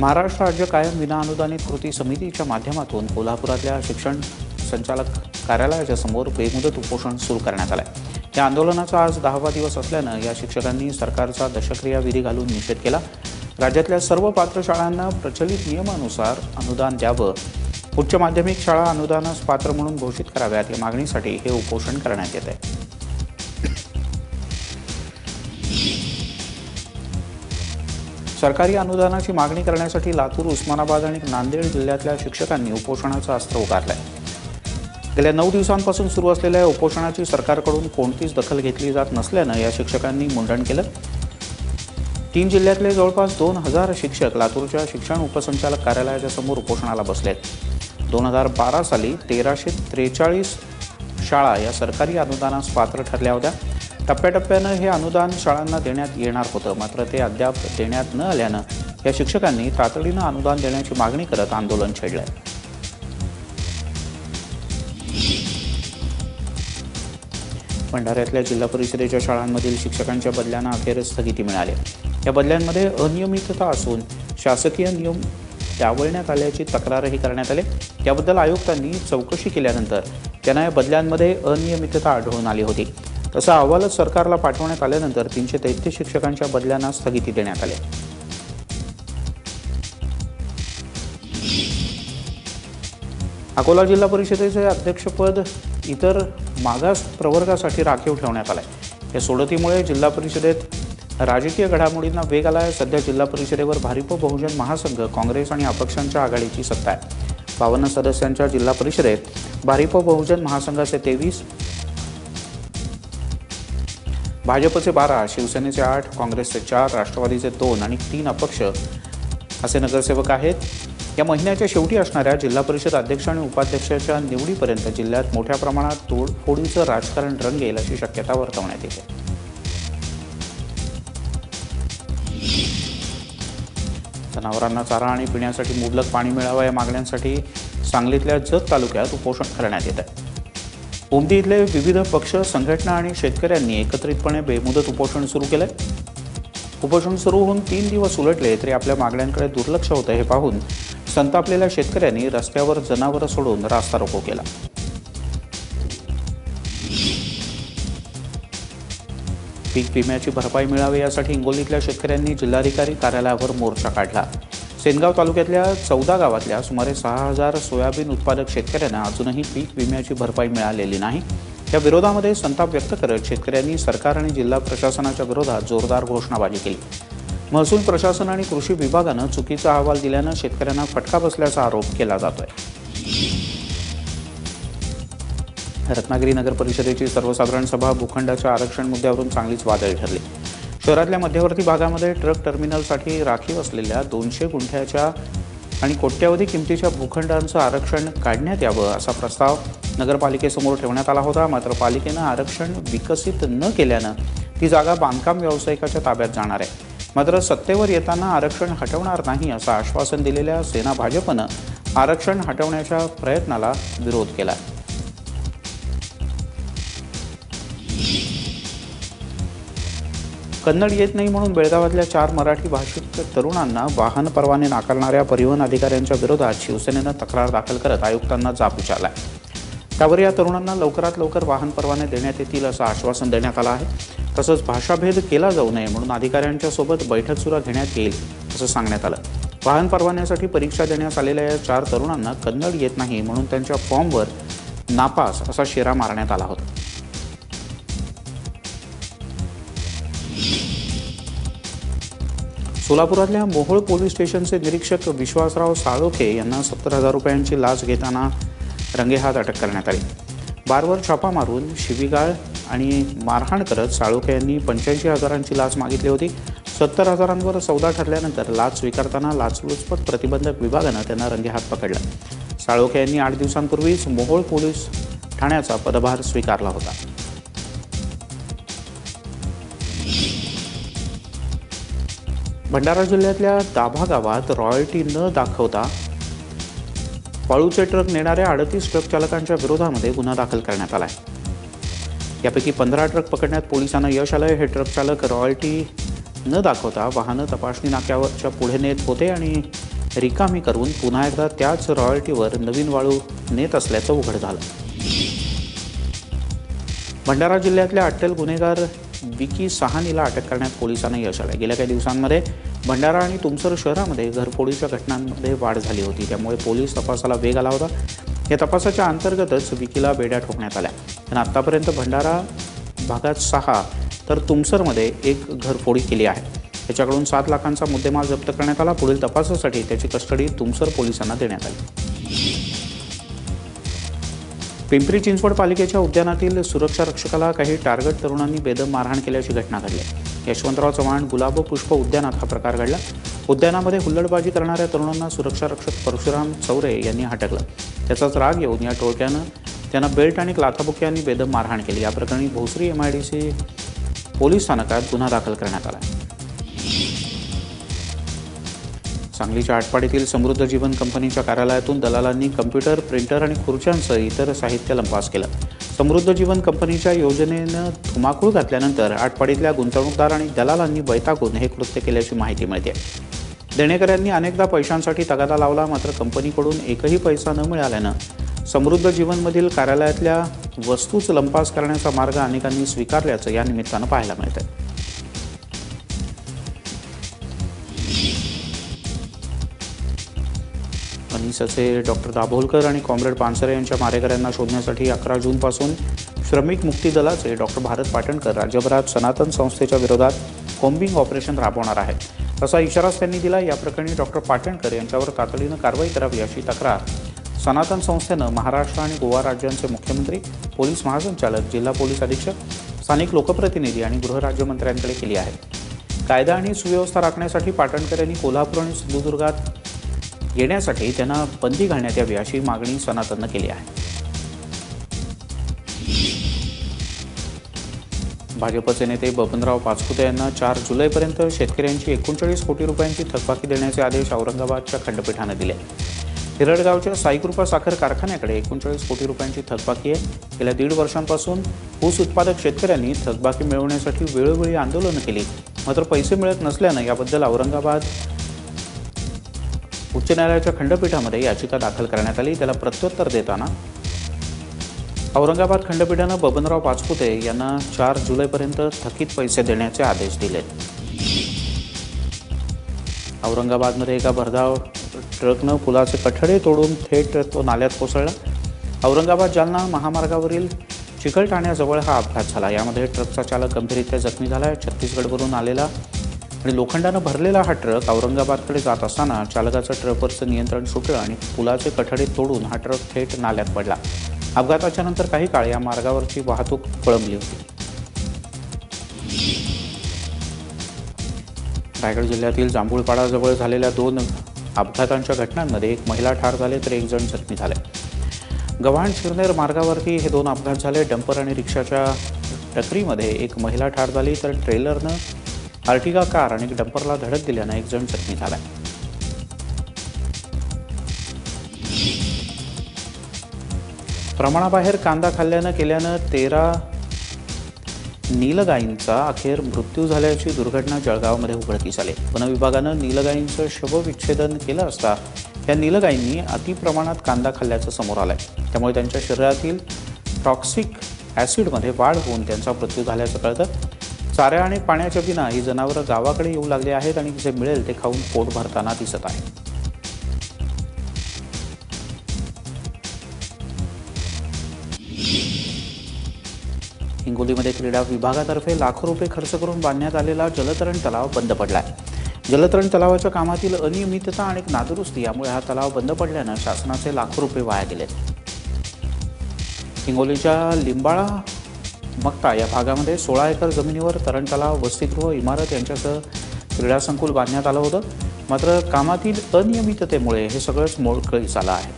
महाराष्ट्र राज्य कायम विनाअनुदानित कृती समितीच्या माध्यमातून कोल्हापुरातल्या शिक्षण संचालक कार्यालयाच्या समोर बेमुदत उपोषण सुरू करण्यात आलं आहे। या आंदोलनाचा आज 10वा दिवस असल्यानं या शिक्षकांनी सरकारचा दशक्रिया विधी घालून निषेध केला। राज्यातल्या सर्व पात्र शाळांना प्रचलित नियमानुसार अनुदान द्यावं, उच्च माध्यमिक शाळा अनुदानास पात्र म्हणून घोषित कराव्यात या मागणीसाठी हे उपोषण करण्यात येत आहे। सरकारी अनुदानाची मागणी करण्यासाठी लातूर, उस्मानाबाद आणि नांदेड जिल्ह्यातल्या शिक्षकांनी उपोषणाचं अस्त्र उगारलंय। गेल्या 9 दिवसांपासून सुरू असलेल्या उपोषणाची सरकारकडून कोणतीच दखल घेतली जात नसल्यानं या शिक्षकांनी मुंडन केलं। 3 जिल्ह्यातले जवळपास 2000 शिक्षक लातूरच्या शिक्षण उपसंचालक कार्यालयाच्या समोर उपोषणाला बसलेत। 2012 साली 1343 शाळा या सरकारी अनुदानास पात्र ठरल्या होत्या। टप्प्याटप्प्यानं हे अनुदान शाळांना देण्यात येणार होतं, मात्र ते अद्याप देण्यात न आल्यानं या शिक्षकांनी तातडीनं अनुदान देण्याची मागणी करत आंदोलन छेडलंय। भंडाऱ्यातल्या जिल्हा परिषदेच्या शाळांमधील शिक्षकांच्या बदल्यांना अखेर स्थगिती मिळाली। या बदल्यांमध्ये अनियमितता असून शासकीय नियम डावलण्यात आल्याची तक्रारही करण्यात आली। त्याबद्दल आयुक्तांनी चौकशी केल्यानंतर त्यांना या बदल्यांमध्ये अनियमितता आढळून आली होती। तसा अहवालच सरकारला पाठवण्यात आल्यानंतर 333 शिक्षकांच्या बदल्यांना स्थगिती देण्यात आली। अकोला जिल्हा परिषदेचे अध्यक्षपद इतर मागास प्रवर्गासाठी राखीव ठेवण्यात आले। या सोडतीमुळे जिल्हा परिषदेत राजकीय घडामोडींना वेग आला आहे। सध्या जिल्हा परिषदेवर भारिप बहुजन महासंघ, काँग्रेस आणि अपक्षांच्या आघाडीची सत्ता आहे। 52 सदस्यांच्या जिल्हा परिषदेत भारिप बहुजन महासंघाचे 23, भाजपचे 12, शिवसेनेचे 8, काँग्रेसचे 4, राष्ट्रवादीचे 2 आणि 3 अपक्ष असे नगरसेवक आहेत। या महिन्याच्या शेवटी असणाऱ्या जिल्हा परिषद अध्यक्ष आणि उपाध्यक्षाच्या निवडीपर्यंत जिल्ह्यात मोठ्या प्रमाणात तोडफोडीचं राजकारण रंगेल अशी शक्यता वर्तवण्यात येते। जनावरांना चारा आणि पिण्यासाठी मुबलक पाणी मिळावं या मागण्यांसाठी सांगलीतल्या जत तालुक्यात उपोषण करण्यात येत आहे। उमदी इथले विविध पक्ष, संघटना आणि शेतकऱ्यांनी एकत्रितपणे बेमुदत उपोषण सुरू केलंय। उपोषण सुरू होऊन 3 दिवस उलटले तरी आपल्या मागण्यांकडे दुर्लक्ष होतं हे पाहून संतापलेल्या शेतकऱ्यांनी रस्त्यावर जनावरं सोडून रास्ता रोको केला। पीक विम्याची भरपाई मिळावी यासाठी हिंगोलीतल्या शेतकऱ्यांनी जिल्हाधिकारी कार्यालयावर मोर्चा काढला। सेनगाव तालुक्यातल्या 14 गावातल्या सुमारे 6000 सोयाबीन उत्पादक शेतकऱ्यांना अजूनही पीक विम्याची भरपाई मिळालेली नाही। या विरोधामध्ये संताप व्यक्त करत शेतकऱ्यांनी सरकार आणि जिल्हा प्रशासनाच्या विरोधात जोरदार घोषणाबाजी केली। महसूल प्रशासन आणि कृषी विभागानं चुकीचा अहवाल दिल्यानं शेतकऱ्यांना फटका बसल्याचा आरोप केला जातोय। रत्नागिरी नगर परिषदेची सर्वसाधारण सभा भूखंडाच्या आरक्षण मुद्द्यावरून चांगलीच वादळी ठरली। शहरातल्या मध्यवर्ती भागामध्ये ट्रक टर्मिनलसाठी राखीव असलेल्या 200 गुंठ्याच्या आणि कोट्यवधी किमतीच्या भूखंडांचं आरक्षण काढण्यात यावं असा प्रस्ताव नगरपालिकेसमोर ठेवण्यात आला होता। मात्र पालिकेनं आरक्षण विकसित न केल्यानं ती जागा बांधकाम व्यावसायिकाच्या ताब्यात जाणार आहे। मात्र सत्तेवर येताना आरक्षण हटवणार नाही असं आश्वासन दिलेल्या सेना भाजपनं आरक्षण हटवण्याच्या प्रयत्नाला विरोध केला। कन्नड येत नाही म्हणून बेळगावातल्या 4 मराठी भाषिक तरुणांना वाहन परवाने नाकारणाऱ्या परिवहन अधिकाऱ्यांच्या विरोधात शिवसेनेनं तक्रार दाखल करत आयुक्तांना जाब विचारला आहे। त्यावर या तरुणांना लवकरात लवकर वाहन परवाने देण्यात येतील असं आश्वासन देण्यात आलं आहे। तसंच भाषाभेद केला जाऊ नये म्हणून अधिकाऱ्यांच्या सोबत बैठक सुद्धा घेण्यात येईल असं सांगण्यात आलं। वाहन परवान्यासाठी परीक्षा देण्यास आलेल्या या 4 तरुणांना कन्नड येत नाही म्हणून त्यांच्या फॉर्मवर नापास असा शेरा मारण्यात आला होता। सोलापुरातल्या मोहोळ पोलीस स्टेशनचे निरीक्षक विश्वासराव साळोखे यांना 70,000 रुपयांची लाच घेताना रंगेहात अटक करण्यात आली। बारवर छापा मारून शिवीगाळ आणि मारहाण करत साळोखे यांनी 85,000ची लाच मागितली होती। 70,000वर सौदा ठरल्यानंतर लाच स्वीकारताना लाचलुचपत प्रतिबंधक विभागानं त्यांना रंगेहात पकडलं। साळोखे यांनी 8 दिवसांपूर्वीच मोहोळ पोलीस ठाण्याचा पदभार स्वीकारला होता। भंडारा जिल्ह्यातल्या दाभा गावात रॉयल्टी न दाखवता वाळूचे ट्रक नेणाऱ्या 38 ट्रक चालकांच्या विरोधामध्ये गुन्हा दाखल करण्यात आला आहे। यापैकी 15 ट्रक पकडण्यात पोलिसांना यश आलं। हे ट्रक चालक रॉयल्टी न दाखवता वाहनं तपासणी नाक्यावरच्या पुढे नेत होते आणि रिकामी करून पुन्हा एकदा त्याच रॉयल्टीवर नवीन वाळू नेत असल्याचं उघड झालं. भंडारा जिल्ह्यातल्या अट्टल गुन्हेगार विकी सहानीला अटक करण्यात पोलिसांना यश आलं. गेल्या काही दिवसांमध्ये भंडारा आणि तुमसर शहरामध्ये घरफोडीच्या घटनांमध्ये वाढ झाली होती. त्यामुळे पोलीस तपासाला वेग आला होता. या तपासाच्या अंतर्गतच विकीला बेड्या ठोकण्यात आल्या. पण आतापर्यंत भंडारा भागात 6 तर तुमसरमध्ये 1 घरफोडी केली आहे. त्याच्याकडून 7 लाखांचा मुद्देमाल जप्त करण्यात आला. पुढील तपासासाठी त्याची कस्टडी तुमसर पोलिसांना देण्यात आली. पिंपरी चिंचवड पालिकेच्या उद्यानातील सुरक्षा रक्षकाला काही टार्गेट तरुणांनी बेदम मारहाण केल्याची घटना घडली. यशवंतराव चव्हाण गुलाब पुष्प उद्यानात हा प्रकार घडला. उद्यानामध्ये हुल्लडबाजी करणाऱ्या तरुणांना सुरक्षा रक्षक परशुराम चौरे यांनी हटकलं. त्याचाच राग येऊन या टोळक्यानं त्यांना बेल्ट आणि लाथाबुक्क्यांनी बेदम मारहाण केली. या प्रकरणी भोसरी MIDC पोलीस स्थानकात गुन्हा दाखल करण्यात आला. सांगलीच्या आटपाडीतील समृद्ध जीवन कंपनीच्या कार्यालयातून दलालांनी कम्प्युटर, प्रिंटर आणि खुर्च्यांसह इतर साहित्य लंपास केलं. समृद्ध जीवन कंपनीच्या योजनेनं धुमाकूळ घातल्यानंतर आटपाडीतल्या गुंतवणूकदार आणि दलालांनी वैतागून हे कृत्य केल्याची माहिती मिळते. देणेकऱ्यांनी अनेकदा पैशांसाठी तगादा लावला, मात्र कंपनीकडून एकही पैसा न मिळाल्यानं समृद्ध जीवनमधील कार्यालयातल्या वस्तूच लंपास करण्याचा मार्ग अनेकांनी स्वीकारल्याचं या निमित्तानं पाहायला मिळतं. अनिसचे डॉक्टर दाभोलकर आणि कॉम्रेड पानसरे यांच्या मारेकऱ्यांना शोधण्यासाठी 11 जूनपासून श्रमिक मुक्ती दलाचे डॉक्टर भारत पाटणकर राज्यभरात सनातन संस्थेच्या विरोधात कॉम्बिंग ऑपरेशन राबवणार आहेत असा इशाराच त्यांनी दिला. या प्रकरणी डॉक्टर पाटणकर यांच्यावर तातडीनं कारवाई करावी अशी तक्रार सनातन संस्थेनं महाराष्ट्र आणि गोवा राज्यांचे मुख्यमंत्री, पोलीस महासंचालक, जिल्हा पोलीस अधीक्षक, स्थानिक लोकप्रतिनिधी आणि गृहराज्यमंत्र्यांकडे केली आहे. कायदा आणि सुव्यवस्था राखण्यासाठी पाटणकर यांनी कोल्हापूर आणि सिंधुदुर्गात येण्यासाठी त्यांना बंदी घालण्यात यावी अशी मागणी सनातननं केली आहे. भाजपचे नेते बबनराव पाचपुते यांना 4 जुलैपर्यंत शेतकऱ्यांची 39 कोटी रुपयांची थकबाकी देण्याचे आदेश औरंगाबादच्या खंडपीठानं दिले. हिरडगावच्या साईकृपा साखर कारखान्याकडे 39 कोटी रुपयांची थकबाकी आहे. गेल्या 1.5 वर्षांपासून ऊस उत्पादक शेतकऱ्यांनी थकबाकी मिळवण्यासाठी वेळोवेळी आंदोलनं केली, मात्र पैसे मिळत नसल्यानं याबद्दल औरंगाबाद उच्च न्यायालयाच्या खंडपीठामध्ये याचिका दाखल करण्यात आली. त्याला प्रत्युत्तर देताना औरंगाबाद खंडपीठानं बबनराव पाचपुते यांना 4 जुलैपर्यंत थकीत पैसे देण्याचे आदेश दिले. औरंगाबादमध्ये एका भरधाव ट्रकनं पुलाचे कठडे तोडून थेट तो नाल्यात कोसळला. औरंगाबाद जालना महामार्गावरील चिकलठाण्याजवळ हा अपघात झाला. यामध्ये ट्रकचा चालक गंभीररित्या जखमी झाला. छत्तीसगडवरून आलेला आणि लोखंडानं भरलेला हा ट्रक औरंगाबादकडे जात असताना चालकाचं ट्रकवरचं नियंत्रण सुटलं आणि पुलाचे कठडे तोडून हा ट्रक थेट नाल्यात पडला. अपघाताच्या नंतर काही काळ या मार्गावरची वाहतूक खोळंबली होती. रायगड जिल्ह्यातील जांभूळपाडाजवळ झालेल्या 2 अपघातांच्या घटनांमध्ये 1 महिला ठार झाले तर 1 जण जखमी झाले. गव्हाण शिरनेर मार्गावरती हे 2 अपघात झाले. डंपर आणि रिक्षाच्या टक्करीमध्ये 1 महिला ठार झाली तर ट्रेलरनं आर्टिगा कार आणि डंपरला धडक दिल्यानं 1 जण जखमी झाला. प्रमाणाबाहेर कांदा खाल्ल्यानं केल्यानं 13 नीलगायींचा अखेर मृत्यू झाल्याची दुर्घटना जळगावमध्ये उघडकीस आली. वनविभागानं नीलगायींचं शवविच्छेदन केलं असता या नीलगायींनी अतिप्रमाणात कांदा खाल्ल्याचं समोर आलंय. त्यामुळे त्यांच्या शरीरातील टॉक्सिक ॲसिडमध्ये वाढ होऊन त्यांचा मृत्यू झाल्याचं कळतं. चाऱ्या आणि पाण्याच्या बिना ही जनावरं गावाकडे येऊ लागली आहेत आणि जे मिळेल ते खाऊन पोट भरताना दिसत आहे. हिंगोलीमध्ये क्रीडा विभागातर्फे लाखो रुपये खर्च करून बांधण्यात आलेला जलतरण तलाव बंद पडला आहे. जलतरण तलावाच्या कामातील अनियमितता आणि नादुरुस्ती यामुळे हा तलाव बंद पडल्यानं शासनाचे लाखो रुपये वाया गेलेत. हिंगोलीच्या लिंबाळा मक्ता या भागामध्ये 16 एकर जमिनीवर तरण तलाव, वसतिगृह, इमारत यांच्यासह क्रीडा संकुल बांधण्यात आलं होतं. मात्र कामातील अनियमिततेमुळे हे सगळंच मोडकळीस आलं आहे.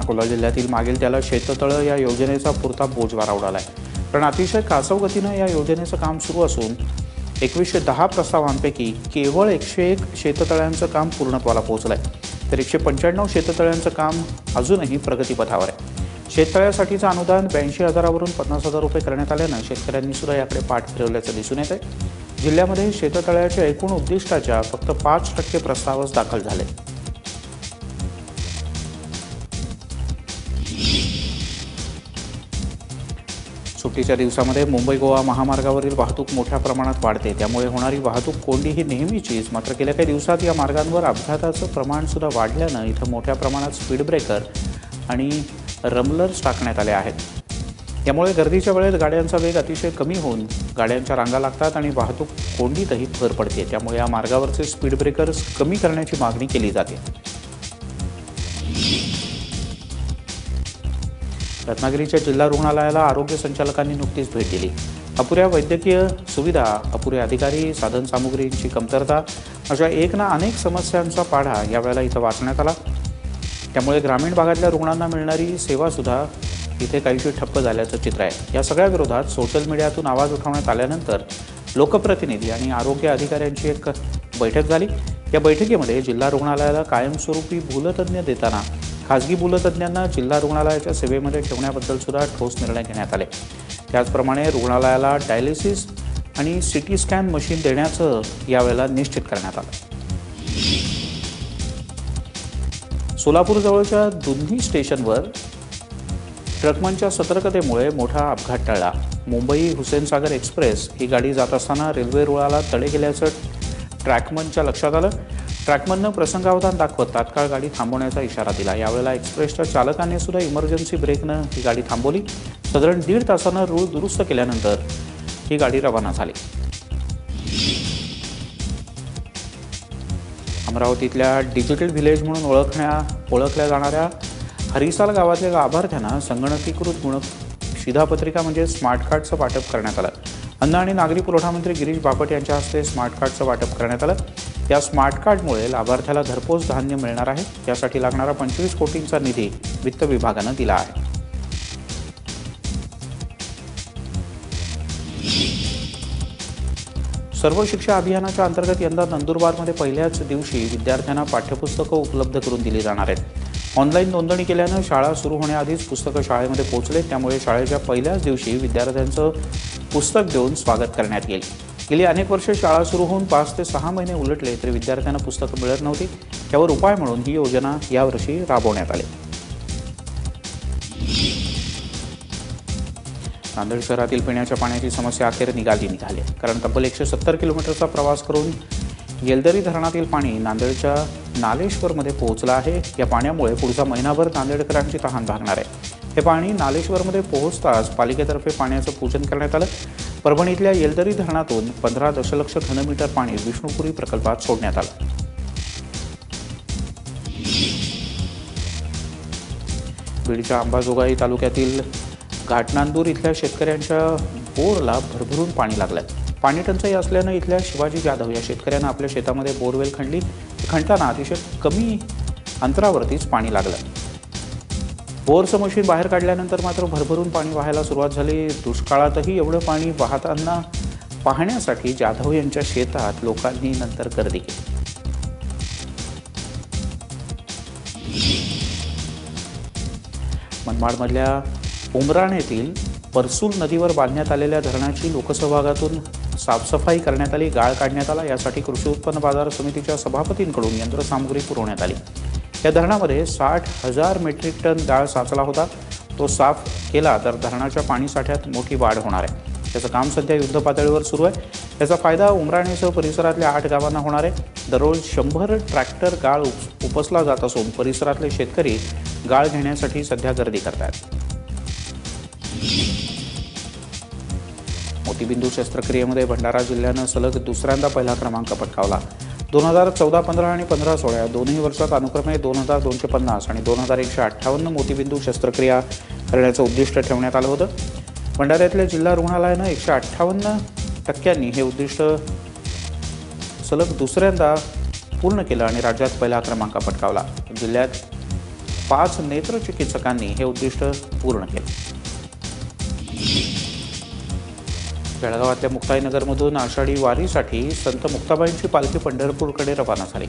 अकोला जिल्ह्यातील मागील त्याला शेततळं या योजनेचा पुरता बोजवारा उडाला आहे. कारण अतिशय कासव गतीनं या योजनेचं काम सुरू असून 2110 प्रस्तावांपैकी केवळ 101 शेततळ्यांचं काम पूर्णत्वाला पोहोचलं आहे. तर 195 शेततळ्यांचं काम अजूनही प्रगतीपथावर आहे. शेततळ्यासाठीचं अनुदान 82,000 वरून 50,000 रुपये करण्यात आल्यानं शेतकऱ्यांनी सुद्धा याकडे पाठ फिरवल्याचं दिसून येत आहे। जिल्ह्यामध्ये शेततळ्याच्या एकूण उद्दिष्टाच्या फक्त 5% प्रस्तावच दाखल झाले। सुट्टीच्या दिवसामध्ये मुंबई गोवा महामार्गावरील वाहतूक मोठ्या प्रमाणात वाढते, त्यामुळे होणारी वाहतूक कोंडी ही नेहमीचीच। मात्र गेल्या काही दिवसात या मार्गांवर अपघाताचं प्रमाण सुद्धा वाढल्यानं इथं मोठ्या प्रमाणात स्पीड ब्रेकर आणि रमलर्स टाकण्यात आले आहेत। त्यामुळे गर्दीच्या वेळेत गाड्यांचा वेग अतिशय कमी होऊन गाड्यांच्या रांगा लागतात आणि वाहतूक कोंडीतही भर पडते। त्यामुळे या मार्गावरचे स्पीड ब्रेकर्स कमी करण्याची मागणी केली जाते। रत्नागिरीच्या जिल्हा रुग्णालयाला आरोग्य संचालकांनी नुकतीच भेट दिली। अपुऱ्या वैद्यकीय सुविधा, अपुरे अधिकारी, साधनसामुग्रींची कमतरता अशा एक ना अनेक समस्यांचा पाढा यावेळेला इथं वाचण्यात आला। त्यामुळे ग्रामीण भागातल्या रुग्णांना मिळणारी सेवा सुद्धा इथे काहीशी ठप्प झाल्याचं चित्र आहे। या सगळ्या विरोधात सोशल मीडियातून आवाज उठवण्यात आल्यानंतर लोकप्रतिनिधी आणि आरोग्य अधिकाऱ्यांची एक बैठक झाली। या बैठकीमध्ये जिल्हा रुग्णालयाला कायमस्वरूपी भूलतज्ञ देताना खासगी भूलतज्ञांना जिल्हा रुग्णालयाच्या सेवेमध्ये ठेवण्याबद्दल सुद्धा ठोस निर्णय घेण्यात आले। त्याचप्रमाणे रुग्णालयाला डायलिसिस आणि सिटी स्कॅन मशीन देण्याचं यावेळेला निश्चित करण्यात आलं। सोलापूरजवळच्या दुन्ही स्टेशनवर ट्रकमनच्या सतर्कतेमुळे मोठा अपघात टळला। मुंबई हुसेनसागर एक्सप्रेस ही गाडी जात असताना रेल्वे रुळाला तडे गेल्याचं ट्रॅकमनच्या लक्षात आलं। ट्रॅकमननं प्रसंगावधान दाखवत तात्काळ गाडी थांबवण्याचा इशारा दिला। यावेळेला एक्सप्रेसच्या चालकाने सुद्धा इमर्जन्सी ब्रेकनं ही गाडी थांबवली। साधारण 1.5 तासानं रूळ दुरुस्त केल्यानंतर ही गाडी रवाना झाली। अमरावतीतल्या डिजिटल व्हिलेज म्हणून ओळखल्या जाणाऱ्या हरिसाल गावातल्या लाभार्थ्यांना संगणकीकृत शिधापत्रिका म्हणजे स्मार्ट कार्डचं वाटप करण्यात आलं। अन्न आणि नागरी पुरवठा मंत्री गिरीश बापट यांच्या हस्ते स्मार्ट कार्डचं वाटप करण्यात आलं। या स्मार्ट कार्डमुळे लाभार्थ्याला घरपोच धान्य मिळणार आहे। त्यासाठी लागणारा 25 कोटींचा निधी वित्त विभागानं दिला आहे। सर्व शिक्षा अभियानाच्या अंतर्गत यंदा नंदुरबारमध्ये पहिल्याच दिवशी विद्यार्थ्यांना पाठ्यपुस्तकं उपलब्ध करून दिली जाणार आहेत। ऑनलाईन नोंदणी केल्यानं शाळा सुरू होण्याआधीच पुस्तकं शाळेमध्ये पोहोचले, त्यामुळे शाळेच्या पहिल्याच दिवशी विद्यार्थ्यांचं पुस्तक देऊन स्वागत करण्यात येईल। गेली अनेक वर्षे शाळा सुरू होऊन 5 ते 6 महिने उलटले तरी विद्यार्थ्यांना पुस्तकं मिळत नव्हती। त्यावर उपाय म्हणून ही योजना यावर्षी राबवण्यात आली। नांदेड शहरातील पिण्याच्या पाण्याची समस्या अखेर निघाली कारण तब्बल 170 किलोमीटरचा प्रवास करून येलदरी धरणातील पाणी नांदेडच्या नालेश्वरमध्ये पोहोचलं आहे। या पाण्यामुळे पुढचा महिनाभर नांदेडकरांची तहान भागणार आहे। हे पाणी नालेश्वरमध्ये पोहोचताच पालिकेतर्फे पाण्याचं पूजन करण्यात आलं। परभणीतल्या येलदरी धरणातून 15 दशलक्ष घनमीटर पाणी विष्णुपुरी प्रकल्पात सोडण्यात आलं। बीडच्या अंबाजोगाई तालुक्यातील घाटनांदूर इथल्या शेतकऱ्यांच्या बोरला भरभरून पाणी लागलंय। पाणी टंचाई असल्यानं इथल्या शिवाजी जाधव या शेतकऱ्यांना आपल्या शेतामध्ये बोरवेल खणताना अतिशय कमी अंतरावरतीच पाणी लागलं। बोरचं मशीन बाहेर काढल्यानंतर मात्र भरभरून पाणी वाहायला सुरुवात झाली। दुष्काळातही एवढं पाणी वाहताना पाहण्यासाठी जाधव यांच्या शेतात लोकांनी नंतर गर्दी केली। मनमाडमधल्या उमराणेतील परसूल नदीवर बांधण्यात आलेल्या धरणाची लोकसहभागातून साफसफाई करण्यात आली, गाळ काढण्यात आला। यासाठी कृषी उत्पन्न बाजार समितीच्या सभापतींकडून यंत्रसामुग्री पुरवण्यात आली। या धरणामध्ये 60,000 मेट्रिक टन गाळ साचला होता। तो साफ केला तर धरणाच्या पाणीसाठ्यात मोठी वाढ होणार आहे। त्याचं काम सध्या युद्धपातळीवर सुरू आहे। याचा फायदा उमराणेसह परिसरातल्या 8 गावांना होणार आहे। दररोज 100 ट्रॅक्टर गाळ उपसला जात असून परिसरातले शेतकरी गाळ घेण्यासाठी सध्या गर्दी करतात। मोतीबिंदू शस्त्रक्रियेमध्ये भंडारा जिल्ह्यानं सलग दुसऱ्यांदा पहिला क्रमांक पटकावला। 2014-15 आणि 15-16 या दोन्ही वर्षात अनुक्रमे 2250 आणि 2158 मोतीबिंदू शस्त्रक्रिया करण्याचं उद्दिष्ट ठेवण्यात आलं होतं। भंडाऱ्यातल्या जिल्हा रुग्णालयानं 158% हे उद्दिष्ट सलग दुसऱ्यांदा पूर्ण केलं आणि राज्यात पहिला क्रमांक पटकावला। जिल्ह्यात 5 नेत्रचिकित्सकांनी हे उद्दिष्ट पूर्ण केलं। जळगावातल्या मुक्ताईनगरमधून आषाढी वारीसाठी संत मुक्ताबाईंची पालखी पंढरपूरकडे रवाना झाली।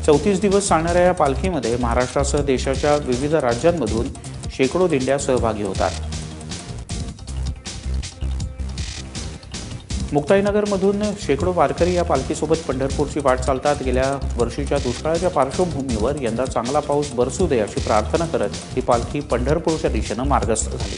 34 दिवस चालणाऱ्या या पालखीमध्ये महाराष्ट्रासह देशाच्या विविध राज्यांमधून शेकडो दिंड्या सहभागी होतात। मुक्ताईनगरमधून शेकडो वारकरी या पालखीसोबत पंढरपूरची वाट चालतात। गेल्या वर्षीच्या दुष्काळाच्या पार्श्वभूमीवर यंदा चांगला पाऊस बरसू दे अशी प्रार्थना करत ही पालखी पंढरपूरच्या दिशेने मार्गस्थ झाली।